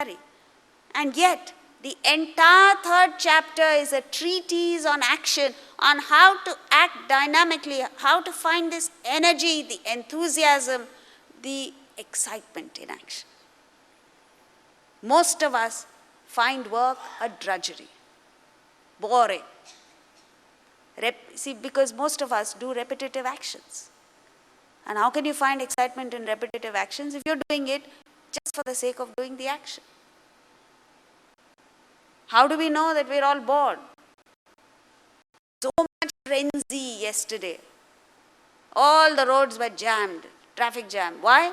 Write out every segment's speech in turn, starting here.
carry. And yet, the entire third chapter is a treatise on action, on how to act dynamically, how to find this energy, the enthusiasm, the excitement in action. Most of us find work a drudgery, boring. See, because most of us do repetitive actions. And how can you find excitement in repetitive actions if you're doing it just for the sake of doing the action? How do we know that we're all bored? So much frenzy yesterday. All the roads were jammed, traffic jam. Why?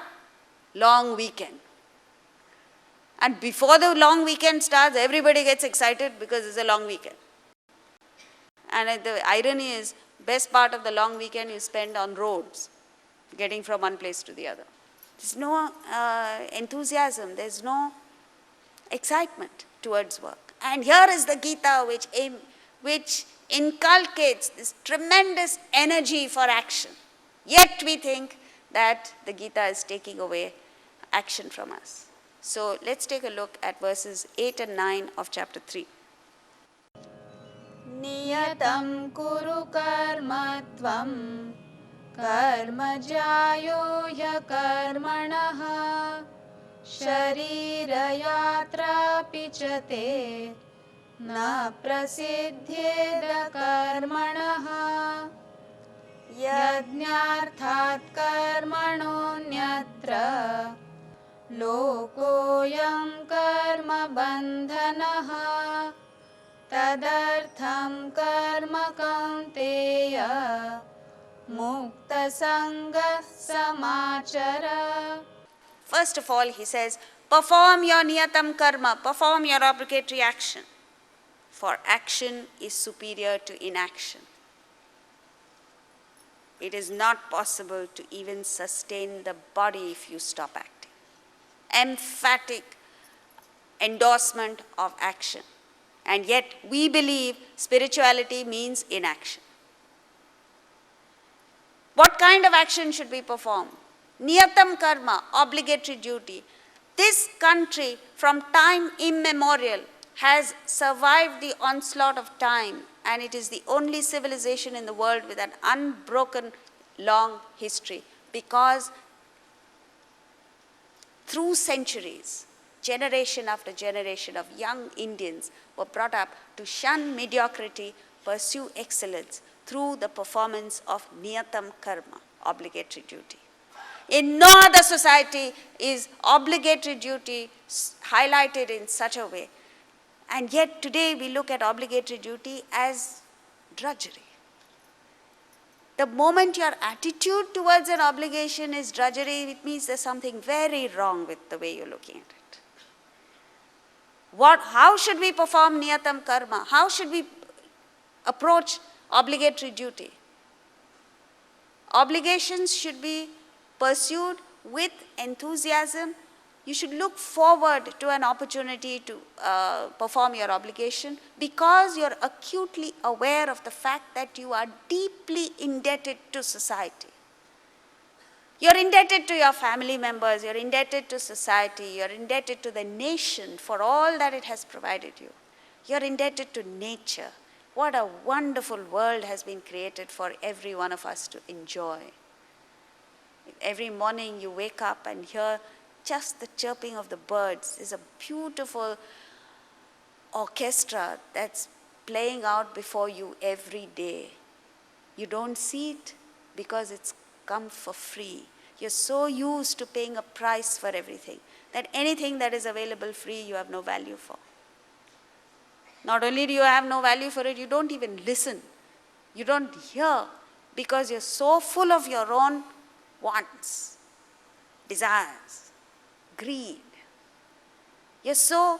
Long weekend. And before the long weekend starts, everybody gets excited because it's a long weekend. And the irony is, best part of the long weekend you spend on roads, getting from one place to the other. There's no enthusiasm, there's no excitement towards work. And here is the Gita which inculcates this tremendous energy for action. Yet we think that the Gita is taking away action from us. So let's take a look at verses 8 and 9 of chapter 3. Niyatam kuru karma tvam karma jayo ya karmanaha sharira yatra pichate na prasiddhyeda karmanaha yajñarthat karmanonyatra lokoyam karma bandhanaha tadartham karma kaunteya mukta sangha samachara. First of all, he says, perform your niyatam karma, perform your obligatory action. For action is superior to inaction. It is not possible to even sustain the body if you stop acting. Emphatic endorsement of action. And yet we believe spirituality means inaction. What kind of action should we perform? Niyatam karma, obligatory duty. This country from time immemorial has survived the onslaught of time, and it is the only civilization in the world with an unbroken long history, because through centuries, generation after generation of young Indians were brought up to shun mediocrity, pursue excellence through the performance of niyatam karma, obligatory duty. In no other society is obligatory duty highlighted in such a way. And yet today we look at obligatory duty as drudgery. The moment your attitude towards an obligation is drudgery, it means there's something very wrong with the way you're looking at it. How should we perform niyatam karma? How should we approach obligatory duty? Obligations should be pursued with enthusiasm. You should look forward to an opportunity to perform your obligation because you're acutely aware of the fact that you are deeply indebted to society. You're indebted to your family members, you're indebted to society, you're indebted to the nation for all that it has provided you. You're indebted to nature. What a wonderful world has been created for every one of us to enjoy. Every morning you wake up and hear just the chirping of the birds. There's a beautiful orchestra that's playing out before you every day. You don't see it because it's come for free. You're so used to paying a price for everything that anything that is available free you have no value for. Not only do you have no value for it, you don't even listen. You don't hear because you're so full of your own wants, desires, greed. You're so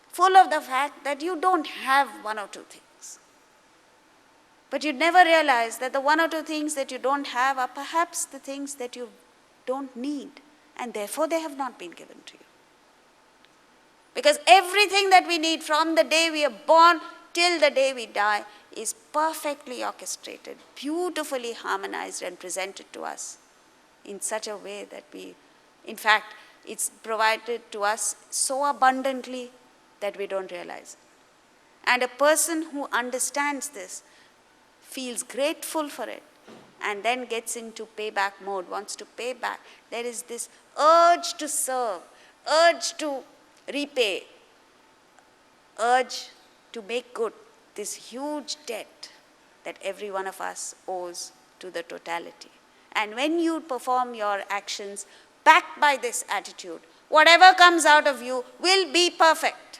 full of the fact that you don't have one or two things. But you never realize that the one or two things that you don't have are perhaps the things that you don't need, and therefore they have not been given to you. Because everything that we need from the day we are born till the day we die is perfectly orchestrated, beautifully harmonized and presented to us in such a way that we, in fact, It's provided to us so abundantly that we don't realize it. And a person who understands this feels grateful for it and then gets into payback mode, wants to pay back. There is this urge to serve, urge to repay, urge to make good this huge debt that every one of us owes to the totality. And when you perform your actions backed by this attitude, whatever comes out of you will be perfect.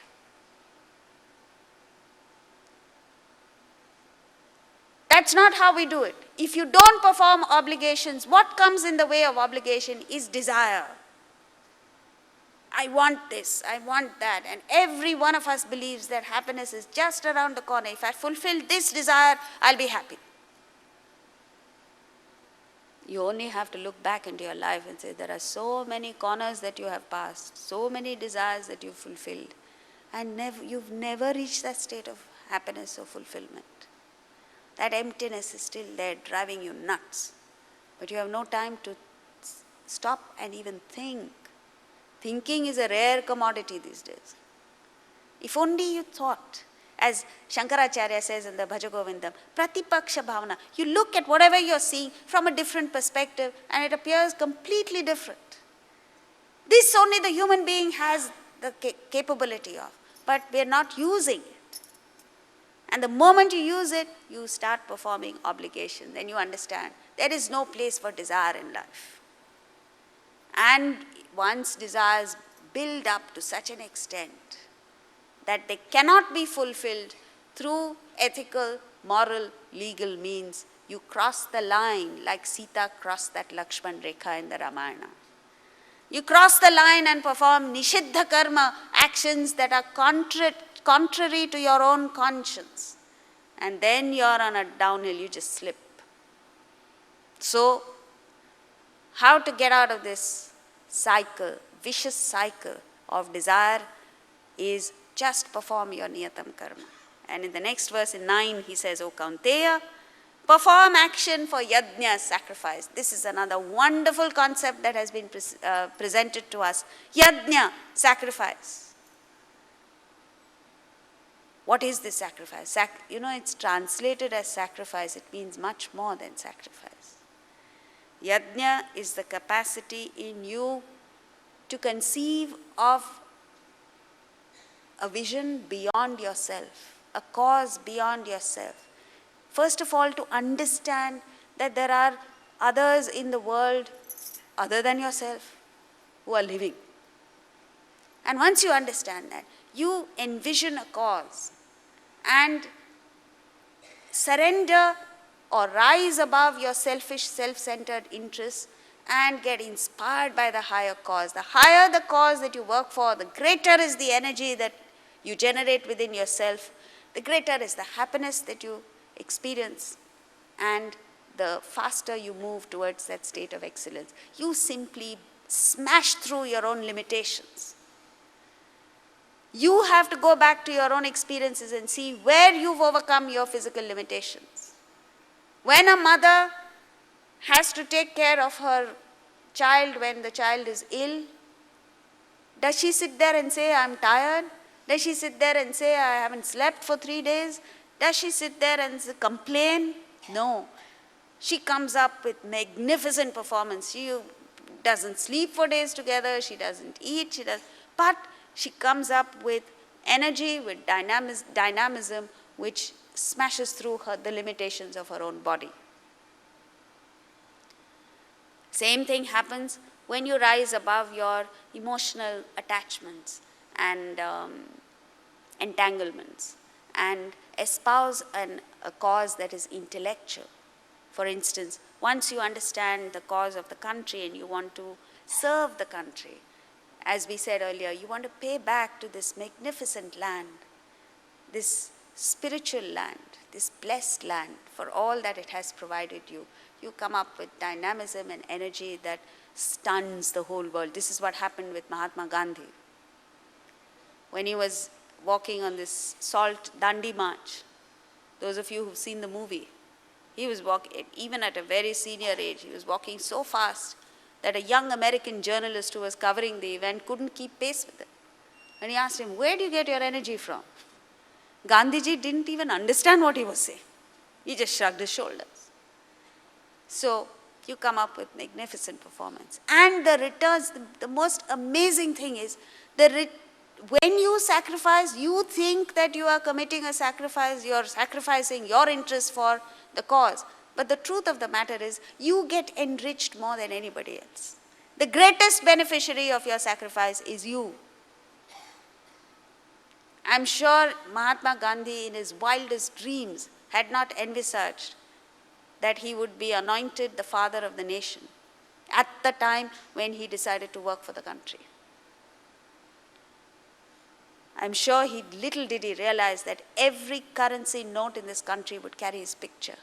That's not how we do it. If you don't perform obligations, what comes in the way of obligation is desire. I want this, I want that. And every one of us believes that happiness is just around the corner. If I fulfill this desire, I'll be happy. You only have to look back into your life and say, there are so many corners that you have passed, so many desires that you've fulfilled, and you've never reached that state of happiness or fulfillment. That emptiness is still there, driving you nuts. But you have no time to stop and even think. Thinking is a rare commodity these days. If only you thought, as Shankaracharya says in the Bhajagovindam, Pratipaksha Bhavana, you look at whatever you're seeing from a different perspective and it appears completely different. This only the human being has the capability of, but we're not using it. And the moment you use it, you start performing obligation. Then you understand there is no place for desire in life. And once desires build up to such an extent that they cannot be fulfilled through ethical, moral, legal means, you cross the line like Sita crossed that Lakshman Rekha in the Ramayana. You cross the line and perform nishiddha karma, actions that are contrary to your own conscience. And then you're on a downhill, you just slip. So, how to get out of this cycle, vicious cycle of desire is just perform your niyatam karma. And in the next verse, in 9, he says, O Kaunteya, perform action for yajna, sacrifice. This is another wonderful concept that has been presented to us. Yajna, sacrifice. What is this sacrifice? It's translated as sacrifice. It means much more than sacrifice. Yajna is the capacity in you to conceive of a vision beyond yourself, a cause beyond yourself. First of all, to understand that there are others in the world other than yourself who are living. And once you understand that, you envision a cause and surrender or rise above your selfish, self-centered interests and get inspired by the higher cause. The higher the cause that you work for, the greater is the energy that you generate within yourself, the greater is the happiness that you experience, and the faster you move towards that state of excellence. You simply smash through your own limitations. You have to go back to your own experiences and see where you've overcome your physical limitations. When a mother has to take care of her child when the child is ill, does she sit there and say, I'm tired? Does she sit there and say, I haven't slept for 3 days? Does she sit there and complain? No. She comes up with magnificent performance. She doesn't sleep for days together, she doesn't eat, but she comes up with energy, with dynamism, which smashes through the limitations of her own body. Same thing happens when you rise above your emotional attachments and entanglements and espouse a cause that is intellectual. For instance, once you understand the cause of the country and you want to serve the country, as we said earlier, you want to pay back to this magnificent land, this spiritual land, this blessed land for all that it has provided you. You come up with dynamism and energy that stuns the whole world. This is what happened with Mahatma Gandhi. When he was walking on this salt Dandi march, those of you who've seen the movie, he was walking, even at a very senior age, he was walking so fast that a young American journalist who was covering the event couldn't keep pace with it. And he asked him, "Where do you get your energy from?" Gandhiji didn't even understand what he was saying. He just shrugged his shoulders. So you come up with magnificent performance. And the returns, the most amazing thing is, when you sacrifice, you think that you are committing a sacrifice, you are sacrificing your interest for the cause. But the truth of the matter is, you get enriched more than anybody else. The greatest beneficiary of your sacrifice is you. I'm sure Mahatma Gandhi, in his wildest dreams, had not envisaged that he would be anointed the father of the nation at the time when he decided to work for the country. I'm sure little did he realize that every currency note in this country would carry his picture.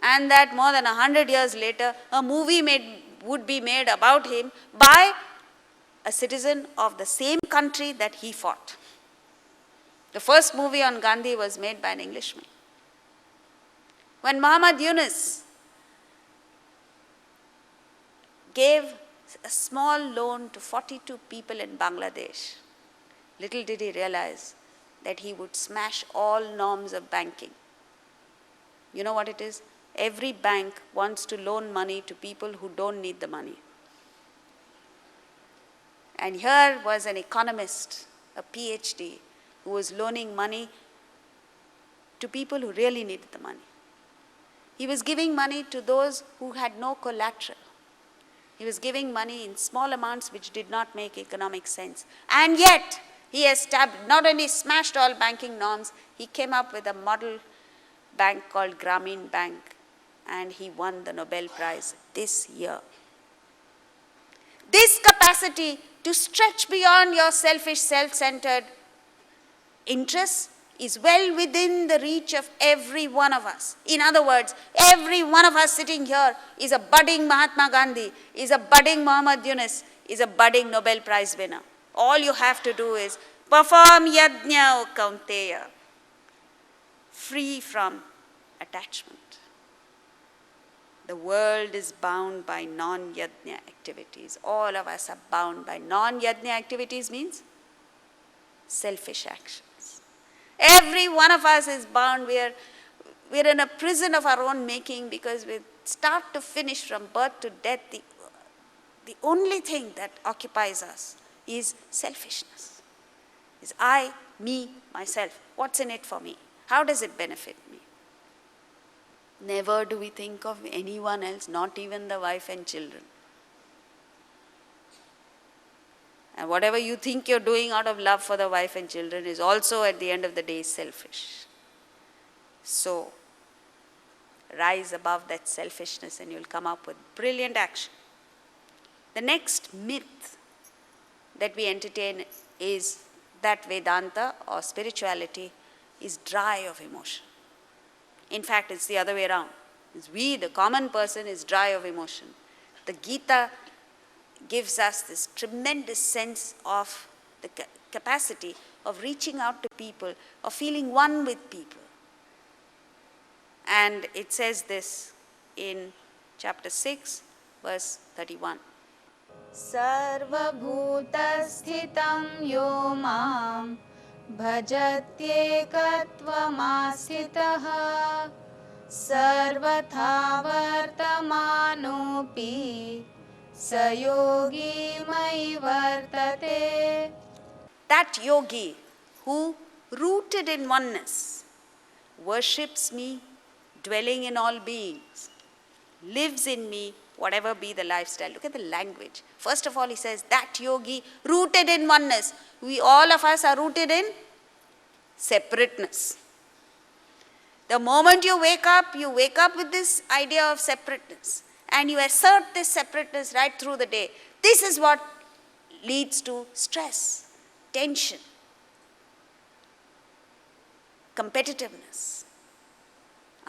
And that more than 100 years later, a movie would be made about him by a citizen of the same country that he fought. The first movie on Gandhi was made by an Englishman. When Muhammad Yunus gave a small loan to 42 people in Bangladesh, little did he realize that he would smash all norms of banking. You know what it is? Every bank wants to loan money to people who don't need the money. And here was an economist, a PhD, who was loaning money to people who really needed the money. He was giving money to those who had no collateral. He was giving money in small amounts which did not make economic sense. And yet, he not only smashed all banking norms, he came up with a model bank called Grameen Bank, and he won the Nobel Prize this year. This capacity to stretch beyond your selfish, self-centered interests is well within the reach of every one of us. In other words, every one of us sitting here is a budding Mahatma Gandhi, is a budding Muhammad Yunus, is a budding Nobel Prize winner. All you have to do is perform yajna, O Kaunteya, free from attachment. The world is bound by non-yajna activities. All of us are bound by non-yajna activities, means selfish actions. Every one of us is bound. We're in a prison of our own making, because we start to finish, from birth to death, the only thing that occupies us is selfishness. Is I, me, myself. What's in it for me? How does it benefit me? Never do we think of anyone else, not even the wife and children. And whatever you think you're doing out of love for the wife and children is also, at the end of the day, selfish. So, rise above that selfishness and you'll come up with brilliant action. The next myth that we entertain is that Vedanta or spirituality is dry of emotion. In fact, it's the other way around. We, the common person, is dry of emotion. The Gita gives us this tremendous sense of the capacity of reaching out to people, of feeling one with people. And it says this in chapter 6, verse 31. सर्वभूतस्थितं यो मां भजत्येकत्वमास्थितः सर्वथा वर्तमानोऽपि स योगी मयि वर्तते. That yogi who, rooted in oneness, worships me, dwelling in all beings, lives in me, whatever be the lifestyle. Look at the language. First of all, he says, that yogi rooted in oneness. All of us are rooted in separateness. The moment you wake up with this idea of separateness. And you assert this separateness right through the day. This is what leads to stress, tension, competitiveness.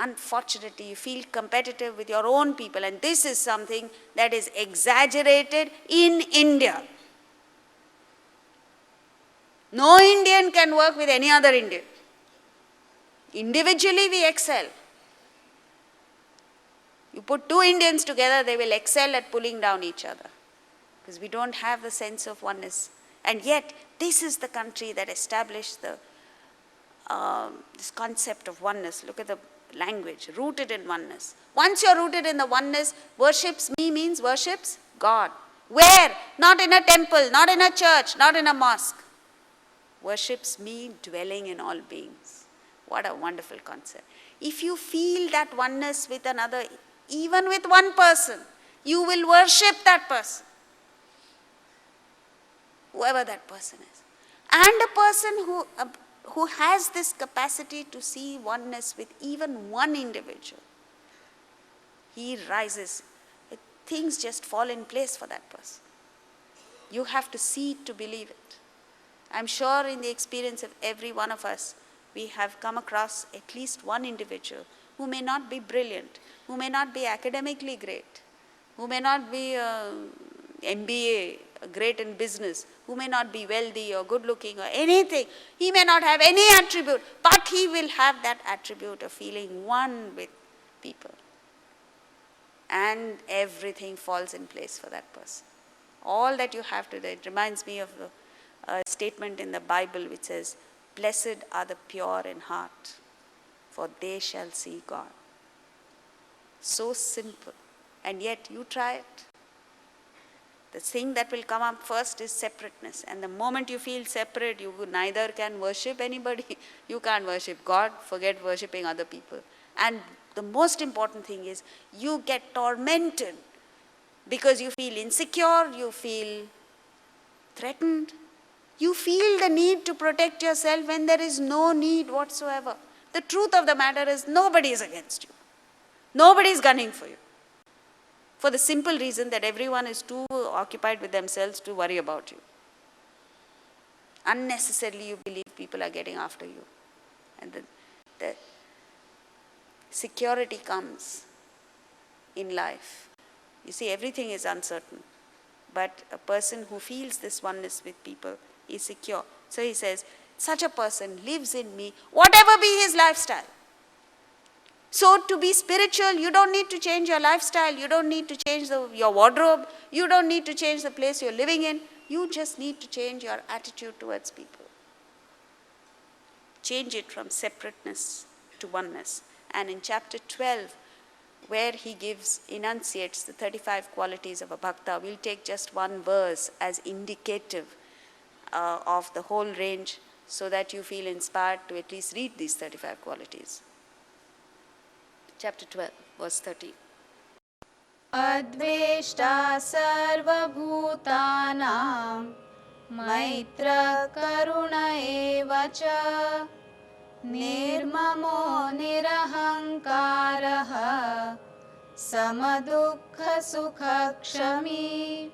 Unfortunately, you feel competitive with your own people, and this is something that is exaggerated in India. No Indian can work with any other Indian. Individually, we excel. You put two Indians together, they will excel at pulling down each other. Because we don't have the sense of oneness. And yet, this is the country that established this concept of oneness. Look at the language, rooted in oneness. Once you're rooted in the oneness, worships me means worships God. Where? Not in a temple, not in a church, not in a mosque. Worships me dwelling in all beings. What a wonderful concept. If you feel that oneness with another, even with one person, you will worship that person. Whoever that person is. And a person who has this capacity to see oneness with even one individual, he rises. Things just fall in place for that person. You have to see it to believe it. I'm sure in the experience of every one of us, we have come across at least one individual who may not be brilliant, who may not be academically great, who may not be MBA, great in business, who may not be wealthy or good looking or anything. He may not have any attribute, but he will have that attribute of feeling one with people. And everything falls in place for that person. All that you have to do, it reminds me of a statement in the Bible which says, "Blessed are the pure in heart, for they shall see God." So simple. And yet you try it. The thing that will come up first is separateness. And the moment you feel separate, you neither can worship anybody, you can't worship God, forget worshipping other people. And the most important thing is you get tormented because you feel insecure, you feel threatened, you feel the need to protect yourself when there is no need whatsoever. The truth of the matter is nobody is against you. Nobody is gunning for you. For the simple reason that everyone is too occupied with themselves to worry about you. Unnecessarily you believe people are getting after you. And the security comes in life. You see, everything is uncertain. But a person who feels this oneness with people is secure. So he says, such a person lives in me, whatever be his lifestyle. So to be spiritual, you don't need to change your lifestyle, you don't need to change your wardrobe, you don't need to change the place you're living in, you just need to change your attitude towards people. Change it from separateness to oneness. And in chapter 12, where he enunciates the 35 qualities of a bhakta, we'll take just one verse as indicative of the whole range so that you feel inspired to at least read these 35 qualities. Chapter 12, verse 13. Adveshta sarvabhutanam maitra karuna eva cha nirmamo nirahankaraha samadukha sukha kshami.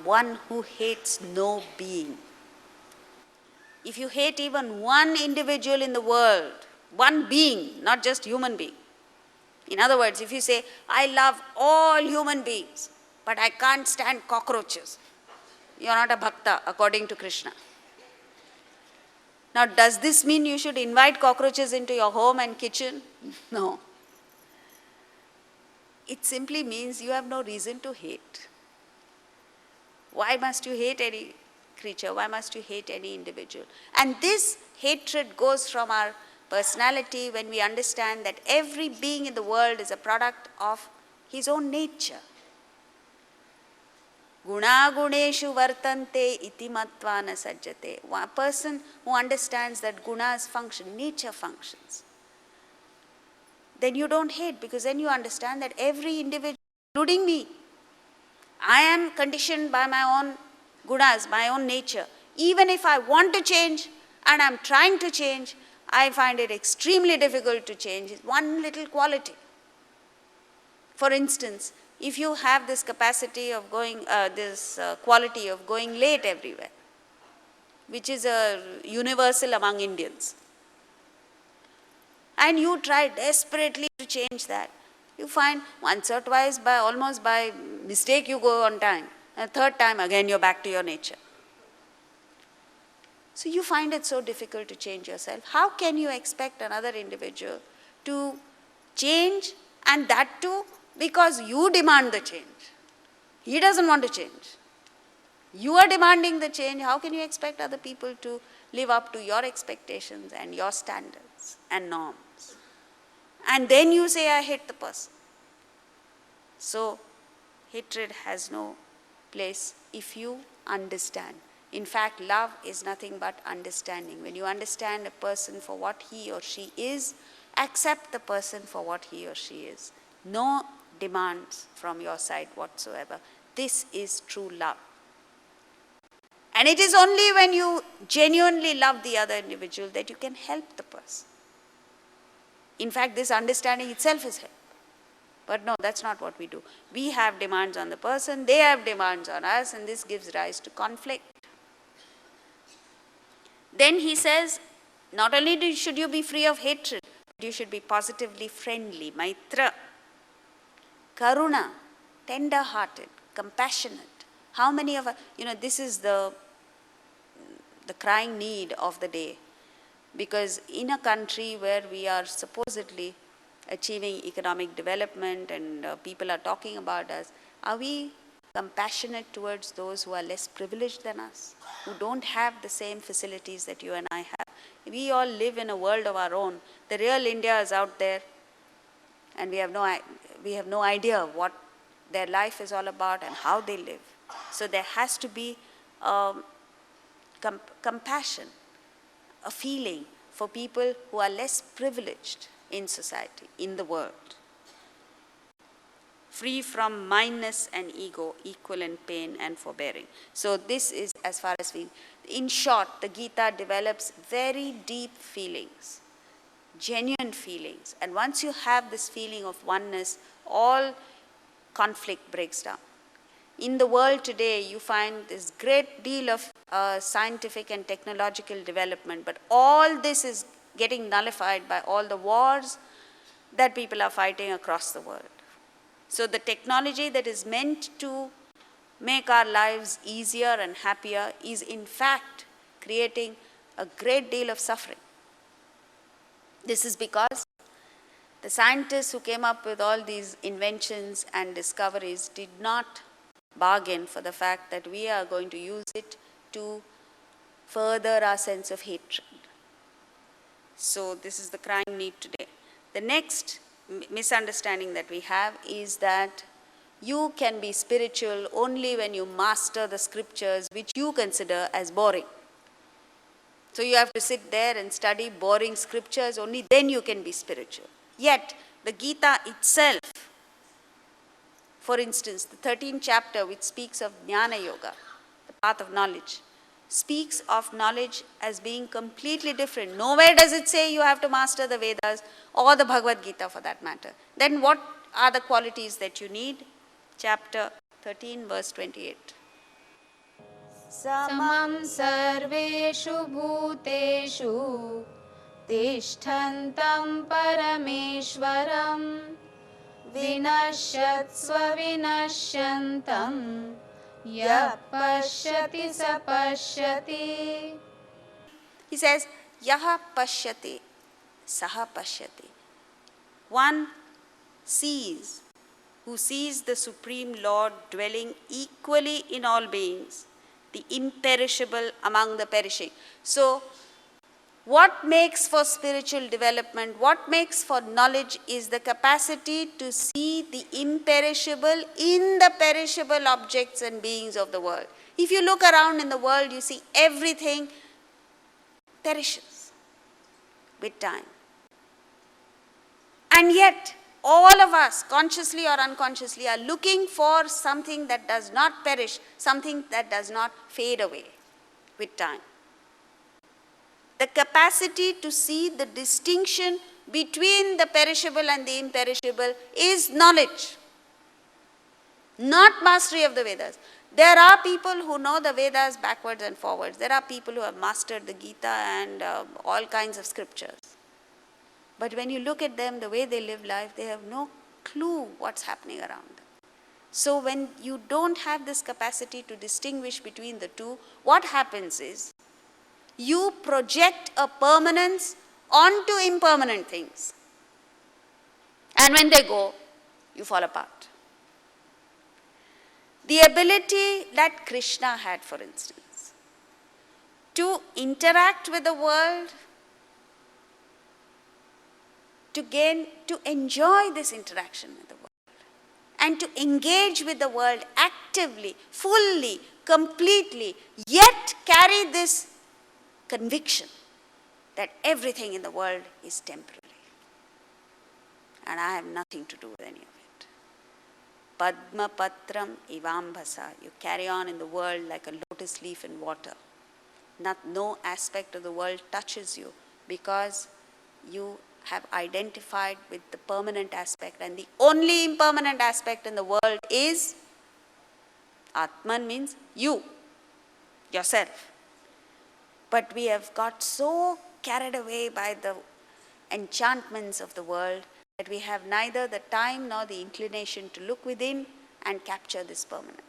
One who hates no being. If you hate even one individual in the world, one being, not just human being. In other words, if you say, I love all human beings, but I can't stand cockroaches, you are not a bhakta according to Krishna. Now, does this mean you should invite cockroaches into your home and kitchen? No. It simply means you have no reason to hate. Why must you hate any creature? Why must you hate any individual? And this hatred goes from our personality when we understand that every being in the world is a product of his own nature. Guna guneshu vartante iti matva na sajjate. A person who understands that gunas function, nature functions, then you don't hate, because then you understand that every individual, including me, I am conditioned by my own gunas, my own nature. Even if I want to change and I'm trying to change, I find it extremely difficult to change one little quality. For instance, if you have this capacity of going, quality of going late everywhere, which is universal among Indians, and you try desperately to change that, you find once or twice, almost by mistake, you go on time. And third time, again, you're back to your nature. So you find it so difficult to change yourself. How can you expect another individual to change And that too because you demand the change. He doesn't want to change. You are demanding the change. How can you expect other people to live up to your expectations and your standards and norms? And then you say, I hate the person. So, hatred has no place if you understand. In fact, love is nothing but understanding. When you understand a person for what he or she is, accept the person for what he or she is. No demands from your side whatsoever. This is true love. And it is only when you genuinely love the other individual that you can help the person. In fact, this understanding itself is help. But no, that's not what we do. We have demands on the person, they have demands on us, and this gives rise to conflict. Then he says, not only should you be free of hatred, but you should be positively friendly, maitra, karuna, tender-hearted, compassionate. How many of us, this is the crying need of the day. Because in a country where we are supposedly achieving economic development and people are talking about us, are we compassionate towards those who are less privileged than us, who don't have the same facilities that you and I have? We all live in a world of our own. The real India is out there, and we have no idea what their life is all about and how they live. So there has to be compassion, a feeling for people who are less privileged in society, in the world. Free from mindness and ego, equal in pain and forbearing. So this is as far as in short, the Gita develops very deep feelings, genuine feelings. And once you have this feeling of oneness, all conflict breaks down. In the world today, you find this great deal of scientific and technological development, but all this is getting nullified by all the wars that people are fighting across the world. So the technology that is meant to make our lives easier and happier is in fact creating a great deal of suffering. This is because the scientists who came up with all these inventions and discoveries did not bargain for the fact that we are going to use it to further our sense of hatred. So this is the crying need today. The next misunderstanding that we have is that you can be spiritual only when you master the scriptures which you consider as boring. So you have to sit there and study boring scriptures, only then you can be spiritual. Yet the Gita itself, for instance, the 13th chapter which speaks of Jnana Yoga, the path of knowledge, speaks of knowledge as being completely different. Nowhere does it say you have to master the Vedas or the Bhagavad Gita for that matter. Then what are the qualities that you need? Chapter 13, verse 28. समं सर्वेषु भूतेषु तिष्ठन्तं परमेश्वरं विनश्यत्स्व विनश्यन्तं यः पश्यति स पश्यति. He says, Yaha pashyati, saha pashyati. One sees, who sees the Supreme Lord dwelling equally in all beings, the imperishable among the perishing. So, what makes for spiritual development, what makes for knowledge is the capacity to see the imperishable in the perishable objects and beings of the world. If you look around in the world, you see everything perishes with time. And yet, all of us, consciously or unconsciously, are looking for something that does not perish, something that does not fade away with time. The capacity to see the distinction between the perishable and the imperishable is knowledge, not mastery of the Vedas. There are people who know the Vedas backwards and forwards. There are people who have mastered the Gita and all kinds of scriptures. But when you look at them, the way they live life, they have no clue what's happening around them. So when you don't have this capacity to distinguish between the two, what happens is, you project a permanence onto impermanent things. And when they go, you fall apart. The ability that Krishna had, for instance, to interact with the world, to enjoy this interaction with the world, and to engage with the world actively, fully, completely, yet carry this conviction that everything in the world is temporary. And I have nothing to do with any of it. Padma patram ivambhasa. You carry on in the world like a lotus leaf in water. No aspect of the world touches you because you have identified with the permanent aspect, and the only impermanent aspect in the world is Atman, means you, yourself. But we have got so carried away by the enchantments of the world that we have neither the time nor the inclination to look within and capture this permanent.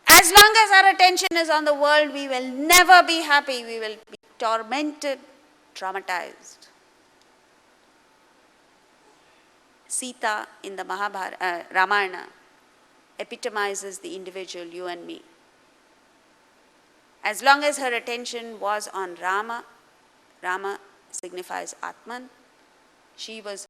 As long as our attention is on the world, we will never be happy. We will be tormented, traumatized. Sita in the Ramayana epitomizes the individual, you and me. As long as her attention was on Rama, Rama signifies Atman, she was